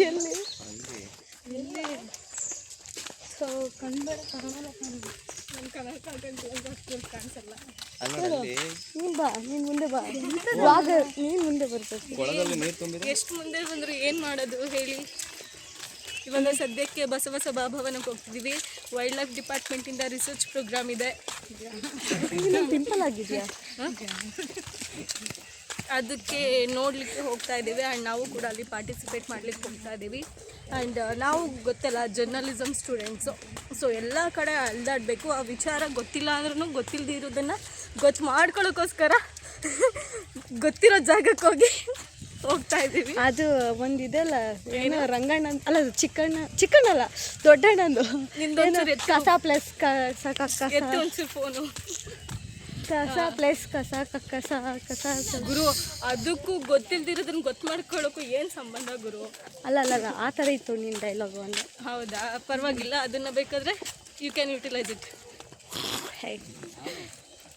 ಎಲ್ಲಿ ಎಲ್ಲಿ ಸೊ ಕಣ್ಬೇಡ ಕನ್ನಡ ನನ್ನ ಕನ್ನಡ ಕಾಣಿಸಲ್ಲ. ನೀನು ಬಾ, ನೀನು ಮುಂದೆ ಬಾ, ನೀನು ಮುಂದೆ ಬರ್ಬೇಕು. ಎಷ್ಟು ಮುಂದೆ ಬಂದ್ರು ಏನು ಮಾಡೋದು ಹೇಳಿ. ಇವಾಗ ಸದ್ಯಕ್ಕೆ ಬಸವ ಸಭಾಭವನಕ್ಕೆ ಹೋಗ್ತಿದ್ದೀವಿ. ವೈಲ್ಡ್ ಲೈಫ್ ಡಿಪಾರ್ಟ್ಮೆಂಟಿಂದ ರಿಸರ್ಚ್ ಪ್ರೋಗ್ರಾಮ್ ಇದೆ. ಸಿಂಪಲ್ ಆಗಿದೆಯಾ? ಅದಕ್ಕೆ ನೋಡಲಿಕ್ಕೆ ಹೋಗ್ತಾ ಇದ್ದೀವಿ ಆ್ಯಂಡ್ ನಾವು ಕೂಡ ಅಲ್ಲಿ ಪಾರ್ಟಿಸಿಪೇಟ್ ಮಾಡ್ಲಿಕ್ಕೆ ಹೋಗ್ತಾ ಇದ್ದೀವಿ. ಆ್ಯಂಡ್ ನಾವು ಗೊತ್ತಲ್ಲ ಜರ್ನಲಿಸಮ್ ಸ್ಟೂಡೆಂಟ್ಸು, ಸೊ ಎಲ್ಲ ಕಡೆ ಅಲ್ದಾಡಬೇಕು. ಆ ವಿಚಾರ ಗೊತ್ತಿಲ್ಲ ಅಂದ್ರೂ ಗೊತ್ತಿಲ್ಲದೆ ಇರೋದನ್ನು ಗೊತ್ತು ಮಾಡ್ಕೊಳ್ಳೋಕ್ಕೋಸ್ಕರ ಗೊತ್ತಿರೋ ಜಾಗಕ್ಕೆ ಹೋಗ್ತಾ ಇದ್ದೀವಿ. ಅದು ಒಂದು ಇದೆಲ್ಲ ಏನೋ ರಂಗಣ್ಣ ಅಲ್ಲ, ಚಿಕ್ಕಣ್ಣ ಅಲ್ಲ ದೊಡ್ಡಣ್ಣಂದು ಕಸ ಪ್ಲಸ್ ಒಂಚೂರು ಫೋನು ಕಸ ಪ್ಲಸ್ ಕಸ ಗುರು. ಅದಕ್ಕೂ ಗೊತ್ತಿಲ್ದಿರೋದನ್ನ ಗೊತ್ತು ಮಾಡ್ಕೊಳ್ಳೋಕ್ಕೂ ಏನು ಸಂಬಂಧ ಗುರು? ಅಲ್ಲ ಆ ಥರ ಇತ್ತು ನಿನ್ನ ಡೈಲಾಗು ಅಂತ. ಹೌದಾ, ಪರವಾಗಿಲ್ಲ, ಅದನ್ನು ಬೇಕಾದರೆ ಯು ಕ್ಯಾನ್ ಯುಟಿಲೈಸ್ ಇಟ್. ಹೇ,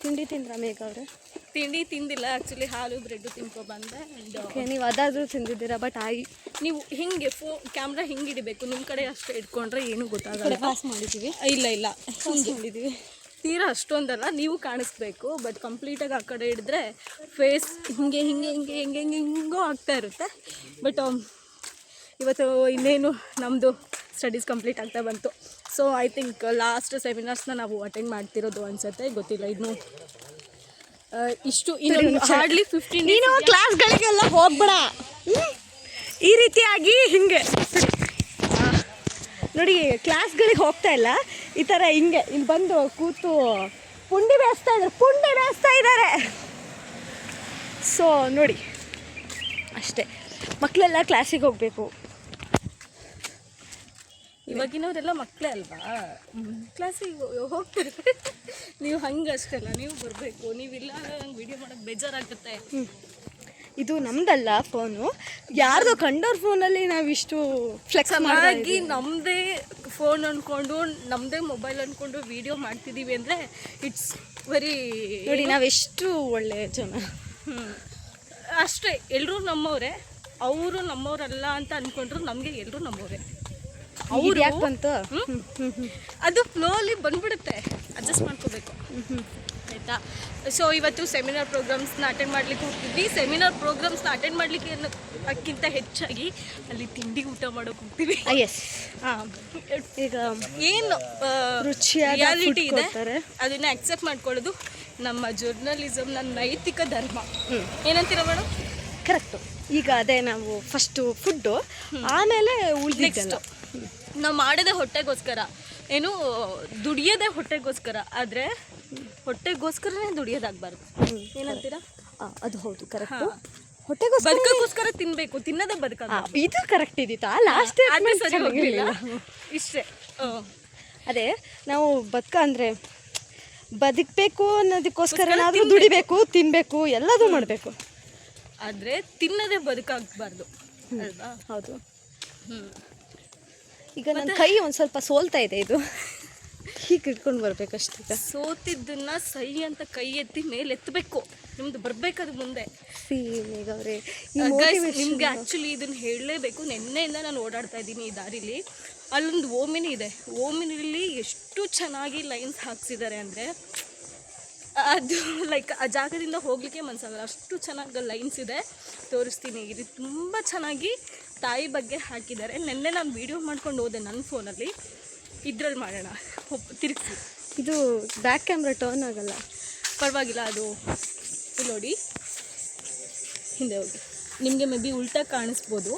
ತಿಂಡಿ ತಿಂದ್ರ ಮೇಘ ಅವ್ರೆ? ತಿಂಡಿ ತಿಂದಿಲ್ಲ ಆ್ಯಕ್ಚುಲಿ, ಹಾಲು ಬ್ರೆಡ್ಡು ತಿನ್ಕೊಬಂದೆ. ಓಕೆ, ನೀವು ಅದಾದರೂ ತಿಂದಿದ್ದೀರಾ. ಬಟ್ ನೀವು ಹಿಂಗೆ ಕ್ಯಾಮ್ರಾ ಹಿಂಗೆ ಇಡಬೇಕು, ನಿಮ್ಮ ಕಡೆ ಅಷ್ಟೇ ಇಟ್ಕೊಂಡ್ರೆ ಏನೂ ಗೊತ್ತಾಗಲ್ಲ. ಪಾಸ್ ಮಾಡಿದ್ದೀವಿ. ಇಲ್ಲ ಪಾಸ್ ಮಾಡಿದ್ದೀವಿ. ತೀರಾ ಅಷ್ಟೊಂದಲ್ಲ, ನೀವು ಕಾಣಿಸ್ಬೇಕು. ಬಟ್ ಕಂಪ್ಲೀಟಾಗಿ ಆ ಕಡೆ ಹಿಡಿದ್ರೆ ಫೇಸ್ ಹಿಂಗೋ ಆಗ್ತಾ ಇರುತ್ತೆ. ಬಟ್ ಇವತ್ತು ಇನ್ನೇನು ನಮ್ಮದು ಸ್ಟಡೀಸ್ ಕಂಪ್ಲೀಟ್ ಆಗ್ತಾ ಬಂತು. ಸೊ ಐ ಥಿಂಕ್ ಲಾಸ್ಟ್ ಸೆಮಿನಾರ್ಸ್ನ ನಾವು ಅಟೆಂಡ್ ಮಾಡ್ತಿರೋದು ಅನಿಸುತ್ತೆ, ಗೊತ್ತಿಲ್ಲ ಇನ್ನು. ಇಷ್ಟು ಇನ್ನು ಹಾರ್ಡ್ಲಿ 15 ನೀನು ಕ್ಲಾಸ್ಗಳಿಗೆಲ್ಲ ಹೋಗ್ಬೇಡ ಈ ರೀತಿಯಾಗಿ. ಹಿಂಗೆ ನೋಡಿ, ಕ್ಲಾಸ್ಗಳಿಗೆ ಹೋಗ್ತಾ ಇಲ್ಲ, ಈ ಥರ ಹಿಂಗೆ ಇಲ್ಲಿ ಬಂದು ಕೂತು ಪುಂಡಿ ಬೇಯಿಸ್ತಾ ಇದ್ದಾರೆ. ಸೊ ನೋಡಿ, ಅಷ್ಟೇ, ಮಕ್ಕಳೆಲ್ಲ ಕ್ಲಾಸಿಗೆ ಹೋಗಬೇಕು. ಇವಾಗಿನವರೆಲ್ಲ ಮಕ್ಕಳೇ ಅಲ್ವಾ, ಕ್ಲಾಸಿಗೆ ಹೋಗ್ತಾರೆ. ನೀವು ಹಂಗೆ ಅಷ್ಟಲ್ಲ, ನೀವು ಬರಬೇಕು. ನೀವಿಲ್ಲ ನಂಗೆ ವಿಡಿಯೋ ಮಾಡೋಕ್ಕೆ ಬೇಜಾರಾಗುತ್ತೆ. ಇದು ನಮ್ದಲ್ಲ ಫೋನು, ಯಾರ್ದೋ ಕಂಡೋರ್ ಫೋನಲ್ಲಿ ನಾವಿಷ್ಟು ಫ್ಲೆಕ್ಸ್ ಆಗಿ ನಮ್ಮದೇ ಫೋನ್ ಅಂದ್ಕೊಂಡು ನಮ್ಮದೇ ಮೊಬೈಲ್ ಅಂದ್ಕೊಂಡು ವಿಡಿಯೋ ಮಾಡ್ತಿದ್ದೀವಿ ಅಂದರೆ ಇಟ್ಸ್ ವೆರಿ. ನೋಡಿ ನಾವೆಷ್ಟು ಒಳ್ಳೆಯ ಜನ. ಅಷ್ಟೇ, ಎಲ್ಲರೂ ನಮ್ಮವರೇ, ಅವರು ನಮ್ಮವರಲ್ಲ ಅಂತ ಅಂದ್ಕೊಂಡ್ರು ನಮಗೆ ಎಲ್ಲರೂ ನಮ್ಮವರೇ. ಅವ್ರು ಯಾಕೆ ಬಂತು? ಅದು ಫ್ಲೋಲಿ ಬಂದ್ಬಿಡುತ್ತೆ, ಅಡ್ಜಸ್ಟ್ ಮಾಡ್ಕೋಬೇಕು ಆಯಿತಾ. ಸೊ ಇವತ್ತು ಸೆಮಿನಾರ್ ಪ್ರೋಗ್ರಾಮ್ಸ್ನ ಅಟೆಂಡ್ ಮಾಡ್ಲಿಕ್ಕೆ ಹೋಗ್ತಿದ್ವಿ. ಸೆಮಿನಾರ್ ಪ್ರೋಗ್ರಾಮ್ಸ್ನ ಅಟೆಂಡ್ ಮಾಡಲಿಕ್ಕೆ ಅದಕ್ಕಿಂತ ಹೆಚ್ಚಾಗಿ ಅಲ್ಲಿ ತಿಂಡಿ ಊಟ ಮಾಡೋಕೆ ಹೋಗ್ತೀವಿ. ಎಸ್, ಈಗ ಏನು ರಿಯಾಲಿಟಿ ಇದೆ ಅದನ್ನು ಅಕ್ಸೆಪ್ಟ್ ಮಾಡ್ಕೊಳ್ಳೋದು ನಮ್ಮ ಜರ್ನಲಿಸಮ್ನ ನೈತಿಕ ಧರ್ಮ. ಏನಂತೀರ ಮೇಡಮ್? ಕರೆಕ್ಟು. ಈಗ ಅದೇ ನಾವು ಫಸ್ಟು ಫುಡ್ಡು, ಆಮೇಲೆ ನೆಕ್ಸ್ಟು ನಾವು ಮಾಡೋದೇ ಹೊಟ್ಟೆಗೋಸ್ಕರ, ಏನು ದುಡಿಯೋದೇ ಹೊಟ್ಟೆಗೋಸ್ಕರ. ಆದರೆ ಹೊಟ್ಟೆಗೋಸ್ಕರನೇ ದುಡಿಯೋದಾಗಬಾರ್ದು. ಏನಂತೀರಾ? ಅದು ಹೌದು, ಕರೆಕ್ಟು. ಬದುಕೋಸ್ಕರ ತಿನ್ನಬೇಕು, ತಿನ್ನೋದೇ ಬದುಕ. ಇದು ಕರೆಕ್ಟ್ ಇದ್ದಿತ್ತಾ? ಲಾಸ್ಟ್ ಸರಿ ಹೋಗಲಿಲ್ಲ. ಇಷ್ಟೇ. ಅದೇ ನಾವು ಅಂದರೆ ಬದುಕಬೇಕು ಅನ್ನೋದಕ್ಕೋಸ್ಕರ ನಾವು ದುಡಿಬೇಕು, ತಿನ್ನಬೇಕು, ಎಲ್ಲದೂ ಮಾಡಬೇಕು. ಆದರೆ ತಿನ್ನೋದೇ ಬದುಕಾಗಬಾರ್ದು ಅಲ್ವಾ? ಹೌದು. ಈಗ ನನ್ನ ಕೈ ಒಂದು ಸ್ವಲ್ಪ ಸೋಲ್ತಾ ಇದೆ, ಇದು ಹೀಗೆ ಇಟ್ಕೊಂಡು ಬರ್ಬೇಕಷ್ಟೀಗ. ಸೋತಿದ್ದನ್ನ ಸೈ ಅಂತ ಕೈ ಎತ್ತಿ ಮೇಲೆ ಎತ್ತಬೇಕು, ನಿಮ್ದು ಬರಬೇಕದು ಮುಂದೆ. ಅವರೇ ನಿಮ್ಗೆ ಆ್ಯಕ್ಚುಲಿ ಇದನ್ನು ಹೇಳಲೇಬೇಕು. ನಿನ್ನೆಯಿಂದ ನಾನು ಓಡಾಡ್ತಾ ಇದ್ದೀನಿ ಈ ದಾರಿಲಿ. ಅಲ್ಲೊಂದು ಓಮಿನಿ ಇದೆ, ಓಮಿನಿಲಿ ಎಷ್ಟು ಚೆನ್ನಾಗಿ ಲೈನ್ಸ್ ಹಾಕ್ಸಿದ್ದಾರೆ ಅಂದರೆ ಅದು ಲೈಕ್ ಆ ಜಾಗದಿಂದ ಹೋಗಲಿಕ್ಕೆ ಮನಸ್ಸಾಗಲ್ಲ, ಅಷ್ಟು ಚೆನ್ನಾಗಿ ಲೈನ್ಸ್ ಇದೆ. ತೋರಿಸ್ತೀನಿ, ಇದು ತುಂಬ ಚೆನ್ನಾಗಿ ತಾಯಿ ಬಗ್ಗೆ ಹಾಕಿದ್ದಾರೆ. ನಿನ್ನೆ ನಾನು ವೀಡಿಯೋ ಮಾಡ್ಕೊಂಡು ಹೋದೆ ನನ್ನ ಫೋನಲ್ಲಿ. ಇದ್ರಲ್ಲಿ ಮಾಡೋಣ, ತಿರುಗಿಸಿ. ಇದು ಬ್ಯಾಕ್ ಕ್ಯಾಮ್ರಾ ಟರ್ನ್ ಆಗಲ್ಲ, ಪರವಾಗಿಲ್ಲ. ಅದು ನೋಡಿ, ಹಿಂದೆ ಹೋಗಿ, ನಿಮಗೆ ಮೇ ಬಿ ಉಲ್ಟಾ ಕಾಣಿಸ್ಬೋದು.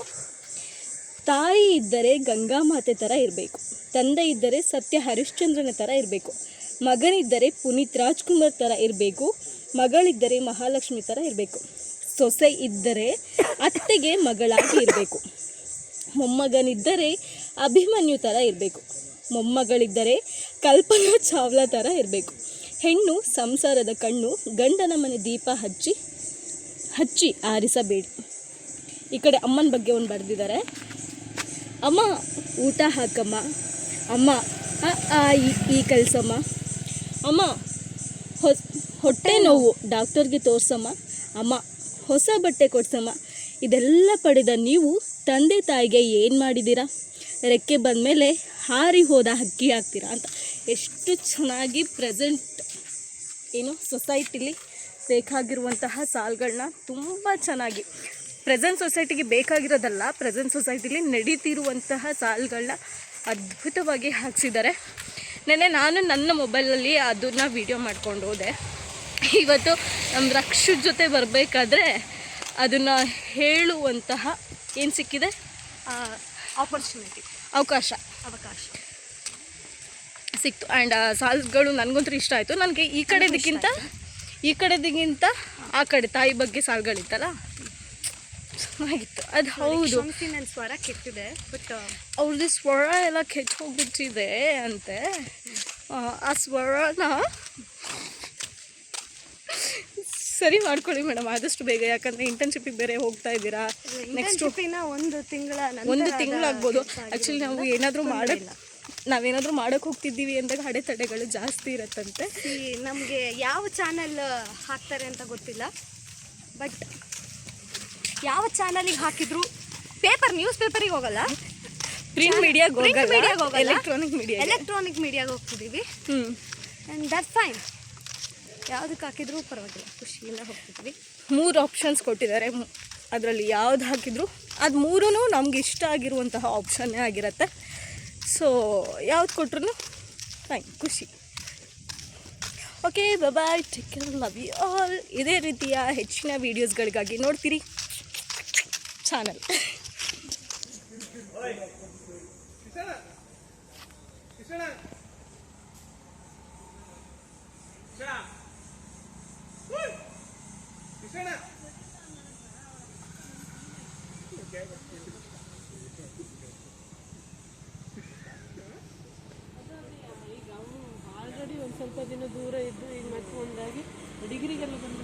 ತಾಯಿ ಇದ್ದರೆ ಗಂಗಾ ಮಾತೆ ಥರ ಇರಬೇಕು, ತಂದೆ ಇದ್ದರೆ ಸತ್ಯ ಹರಿಶ್ಚಂದ್ರನ ಥರ ಇರಬೇಕು, ಮಗನಿದ್ದರೆ ಪುನೀತ್ ರಾಜ್ಕುಮಾರ್ ಥರ ಇರಬೇಕು, ಮಗಳಿದ್ದರೆ ಮಹಾಲಕ್ಷ್ಮಿ ಥರ ಇರಬೇಕು, ಸೊಸೆ ಇದ್ದರೆ ಅತ್ತೆಗೆ ಮಗಳಾಗಿ ಇರಬೇಕು, ಮೊಮ್ಮಗನಿದ್ದರೆ ಅಭಿಮನ್ಯು ಥರ ಇರಬೇಕು, ಮೊಮ್ಮಗಳಿದ್ದರೆ ಕಲ್ಪನಾ ಚಾವ್ಲಾ ಥರ ಇರಬೇಕು. ಹೆಣ್ಣು ಸಂಸಾರದ ಕಣ್ಣು, ಗಂಡನ ಮನೆ ದೀಪ ಹಚ್ಚಿ ಆರಿಸಬೇಡಿ. ಈ ಕಡೆ ಅಮ್ಮನ ಬಗ್ಗೆ ಒಂದು ಬರೆದಿದ್ದಾರೆ. ಅಮ್ಮ ಊಟ ಹಾಕಮ್ಮ, ಅಮ್ಮ ಈ ಕಲಿಸಮ್ಮ, ಅಮ್ಮ ಹೊಟ್ಟೆ ನೋವು ಡಾಕ್ಟರ್ಗೆ ತೋರಿಸಮ್ಮ, ಅಮ್ಮ ಹೊಸ ಬಟ್ಟೆ ಕೊಡ್ಸಮ್ಮ, ಇದೆಲ್ಲ ಪಡೆದ ನೀವು ತಂದೆ ತಾಯಿಗೆ ಏನು ಮಾಡಿದ್ದೀರಾ? ರೆಕ್ಕೆ ಬಂದ ಮೇಲೆ ಹಾರಿ ಹೋದ ಹಕ್ಕಿ ಆಗ್ತೀರಾ ಅಂತ ಎಷ್ಟು ಚೆನ್ನಾಗಿ ಪ್ರೆಸೆಂಟ್ ಸೊಸೈಟಿಲಿ ಬೇಕಾಗಿರುವಂತಹ ಸಾಲುಗಳನ್ನ ತುಂಬ ಚೆನ್ನಾಗಿ ಪ್ರೆಸೆಂಟ್ ಸೊಸೈಟಿಗೆ ಬೇಕಾಗಿರೋದಲ್ಲ, ಪ್ರೆಸೆಂಟ್ ಸೊಸೈಟಿಲಿ ನಡೀತಿರುವಂತಹ ಸಾಲುಗಳನ್ನ ಅದ್ಭುತವಾಗಿ ಹಾಕ್ಸಿದ್ದಾರೆ. ನೆನ್ನೆ ನಾನು ನನ್ನ ಮೊಬೈಲಲ್ಲಿ ಅದನ್ನು ವಿಡಿಯೋ ಮಾಡ್ಕೊಂಡು ಹೋದೆ. ಇವತ್ತು ನಮ್ಮ ರಕ್ಷದ ಜೊತೆ ಬರಬೇಕಾದ್ರೆ ಅದನ್ನು ಹೇಳುವಂತಹ ಏನು ಸಿಕ್ಕಿದೆ, ಅವಕಾಶ ಸಿಕ್ತು. ಆ್ಯಂಡ್ ಸಾಲ್ಗಳು ನನಗಂತೂ ಇಷ್ಟ ಆಯಿತು. ನನಗೆ ಈ ಕಡೆದಕ್ಕಿಂತ ಆ ಕಡೆ ತಾಯಿ ಬಗ್ಗೆ ಸಾಲ್ಗಳಿತ್ತಲ್ಲ ಚೆನ್ನಾಗಿತ್ತು. ಅದು ಹೌದು, ನನ್ನ ಸ್ವರ ಕೆಟ್ಟಿದೆ, ಬಟ್ ಅವ್ರದ್ದು ಸ್ವರ ಎಲ್ಲ ಕೆಟ್ಟು ಹೋಗ್ಬಿಟ್ಟಿದೆ ಅಂತೆ. ಆ ಸ್ವರನ ಸರಿ ಮಾಡ್ಕೊಳ್ಳಿ ಮೇಡಮ್ ಆದಷ್ಟು ಬೇಗ, ಯಾಕಂದರೆ ಇಂಟರ್ನ್ಶಿಪ್ಪಿಗೆ ಬೇರೆ ಹೋಗ್ತಾ ಇದ್ದೀರಾ. ನೆಕ್ಸ್ಟ್ ಒಂದು ತಿಂಗಳಾಗ್ಬೋದು. ಆ್ಯಕ್ಚುಲಿ ನಾವೇನಾದರೂ ಮಾಡೋಕ್ಕೆ ಹೋಗ್ತಿದ್ದೀವಿ ಅಂದಾಗ ಅಡೆತಡೆಗಳು ಜಾಸ್ತಿ ಇರತ್ತಂತೆ. ನಮಗೆ ಯಾವ ಚಾನಲ್ ಹಾಕ್ತಾರೆ ಅಂತ ಗೊತ್ತಿಲ್ಲ, ಬಟ್ ಯಾವ ಚಾನಲಿಗೆ ಹಾಕಿದ್ರು ನ್ಯೂಸ್ ಪೇಪರಿಗೆ ಹೋಗಲ್ಲ, ಪ್ರಿಂಟ್ ಮೀಡಿಯಾಗೆ ಹೋಗಲ್ಲ, ಎಲೆಕ್ಟ್ರಾನಿಕ್ ಮೀಡಿಯಾಗೆ ಹೋಗ್ತಿದ್ದೀವಿ. And that's fine. ಯಾವುದಕ್ಕೆ ಹಾಕಿದ್ರು ಪರವಾಗಿಲ್ಲ, ಖುಷಿಯಿಂದ ಹೋಗ್ತಿದ್ವಿ. 3 ಆಪ್ಷನ್ಸ್ ಕೊಟ್ಟಿದ್ದಾರೆ. ಅದರಲ್ಲಿ ಯಾವ್ದು ಹಾಕಿದ್ರು ಅದು 3 ನಮ್ಗೆ ಇಷ್ಟ ಆಗಿರುವಂತಹ ಆಪ್ಷನ್ನೇ ಆಗಿರುತ್ತೆ. ಸೊ ಯಾವ್ದು ಕೊಟ್ರು ಫೈನ್, ಖುಷಿ. Okay, bye, take care, love you all. ಇದೇ ರೀತಿಯ ಹೆಚ್ಚಿನ ವೀಡಿಯೋಸ್ಗಳಿಗಾಗಿ ನೋಡ್ತೀರಿ ಚಾನಲ್. ಆಲ್ರೆಡಿ ಒಂದು ಸ್ವಲ್ಪ ದಿನ ದೂರ ಇದ್ದು ಈಗ ಮತ್ತೆ ಒಂದಾಗಿ ಡಿಗ್ರಿಗೆಲ್ಲ ಬಂದ